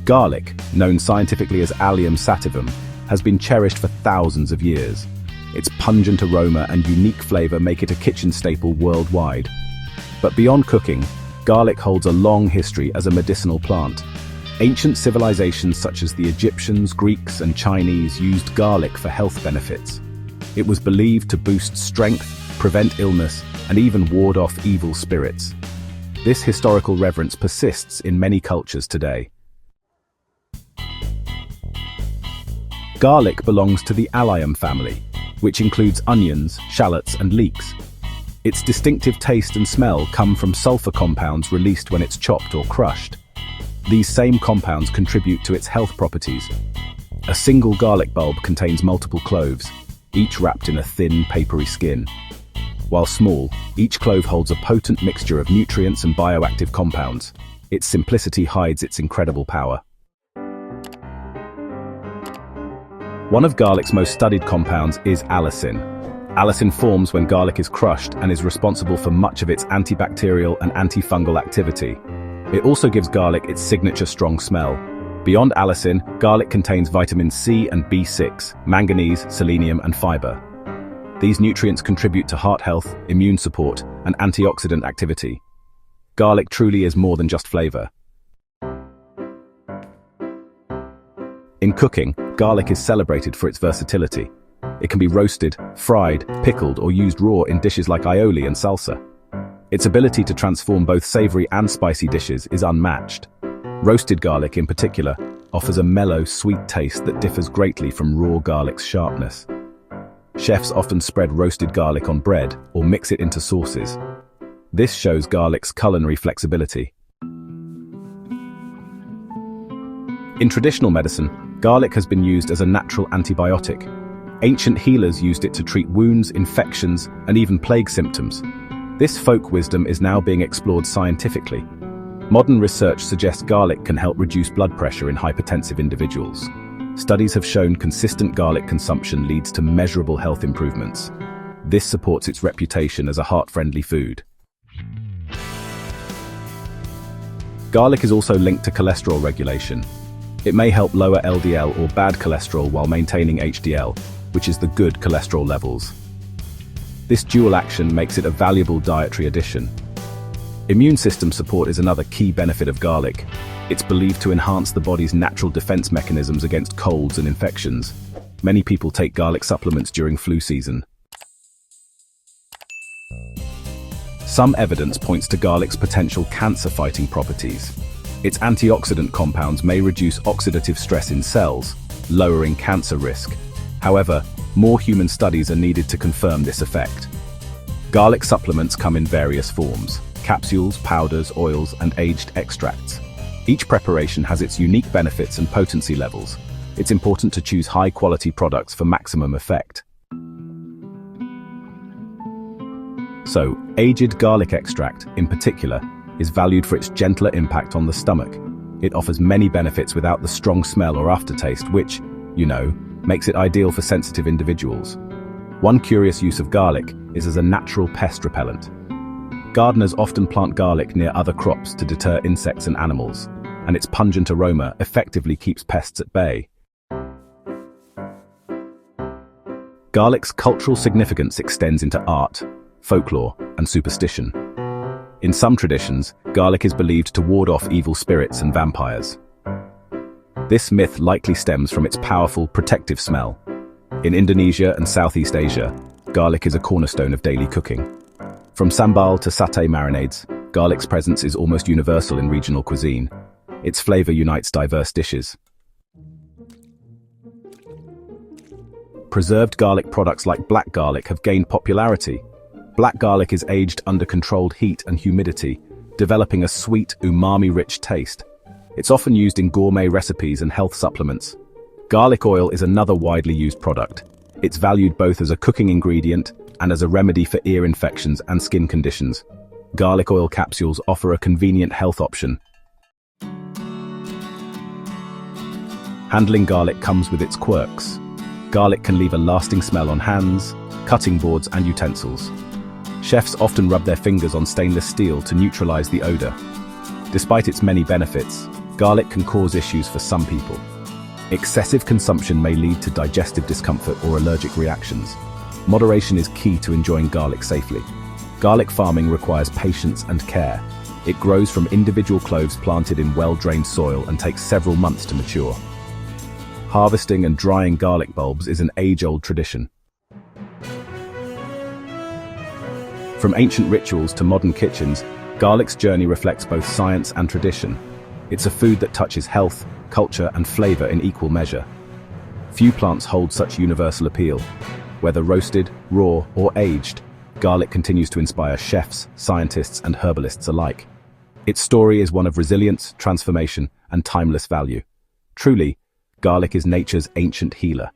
Garlic, known scientifically as Allium sativum, has been cherished for thousands of years. Its pungent aroma and unique flavor make it a kitchen staple worldwide. But beyond cooking, garlic holds a long history as a medicinal plant. Ancient civilizations such as the Egyptians, Greeks, and Chinese used garlic for health benefits. It was believed to boost strength, prevent illness, and even ward off evil spirits. This historical reverence persists in many cultures today. Garlic belongs to the Allium family, which includes onions, shallots, and leeks. Its distinctive taste and smell come from sulfur compounds released when it's chopped or crushed. These same compounds contribute to its health properties. A single garlic bulb contains multiple cloves, each wrapped in a thin, papery skin. While small, each clove holds a potent mixture of nutrients and bioactive compounds. Its simplicity hides its incredible power. One of garlic's most studied compounds is allicin. Allicin forms when garlic is crushed and is responsible for much of its antibacterial and antifungal activity. It also gives garlic its signature strong smell. Beyond allicin, garlic contains vitamin C and B6, manganese, selenium, and fiber. These nutrients contribute to heart health, immune support, and antioxidant activity. Garlic truly is more than just flavor. In cooking, garlic is celebrated for its versatility. It can be roasted, fried, pickled, or used raw in dishes like aioli and salsa. Its ability to transform both savory and spicy dishes is unmatched. Roasted garlic, in particular, offers a mellow, sweet taste that differs greatly from raw garlic's sharpness. Chefs often spread roasted garlic on bread or mix it into sauces. This shows garlic's culinary flexibility. In traditional medicine, garlic has been used as a natural antibiotic. Ancient healers used it to treat wounds, infections, and even plague symptoms. This folk wisdom is now being explored scientifically. Modern research suggests garlic can help reduce blood pressure in hypertensive individuals. Studies have shown consistent garlic consumption leads to measurable health improvements. This supports its reputation as a heart-friendly food. Garlic is also linked to cholesterol regulation. It may help lower LDL or bad cholesterol while maintaining HDL, which is the good cholesterol levels. This dual action makes it a valuable dietary addition. Immune system support is another key benefit of garlic. It's believed to enhance the body's natural defense mechanisms against colds and infections. Many people take garlic supplements during flu season. Some evidence points to garlic's potential cancer-fighting properties. Its antioxidant compounds may reduce oxidative stress in cells, lowering cancer risk. However, more human studies are needed to confirm this effect. Garlic supplements come in various forms: capsules, powders, oils, and aged extracts. Each preparation has its unique benefits and potency levels. It's important to choose high-quality products for maximum effect. So, aged garlic extract, in particular, is valued for its gentler impact on the stomach. It offers many benefits without the strong smell or aftertaste, which, makes it ideal for sensitive individuals. One curious use of garlic is as a natural pest repellent. Gardeners often plant garlic near other crops to deter insects and animals, and its pungent aroma effectively keeps pests at bay. Garlic's cultural significance extends into art, folklore, and superstition. In some traditions, garlic is believed to ward off evil spirits and vampires. This myth likely stems from its powerful, protective smell. In Indonesia and Southeast Asia, garlic is a cornerstone of daily cooking. From sambal to satay marinades, garlic's presence is almost universal in regional cuisine. Its flavor unites diverse dishes. Preserved garlic products like black garlic have gained popularity. Black garlic is aged under controlled heat and humidity, developing a sweet, umami-rich taste. It's often used in gourmet recipes and health supplements. Garlic oil is another widely used product. It's valued both as a cooking ingredient and as a remedy for ear infections and skin conditions. Garlic oil capsules offer a convenient health option. Handling garlic comes with its quirks. Garlic can leave a lasting smell on hands, cutting boards, and utensils. Chefs often rub their fingers on stainless steel to neutralize the odor. Despite its many benefits, garlic can cause issues for some people. Excessive consumption may lead to digestive discomfort or allergic reactions. Moderation is key to enjoying garlic safely. Garlic farming requires patience and care. It grows from individual cloves planted in well-drained soil and takes several months to mature. Harvesting and drying garlic bulbs is an age-old tradition. From ancient rituals to modern kitchens, garlic's journey reflects both science and tradition. It's a food that touches health, culture, and flavor in equal measure. Few plants hold such universal appeal. Whether roasted, raw, or aged, garlic continues to inspire chefs, scientists, and herbalists alike. Its story is one of resilience, transformation, and timeless value. Truly, garlic is nature's ancient healer.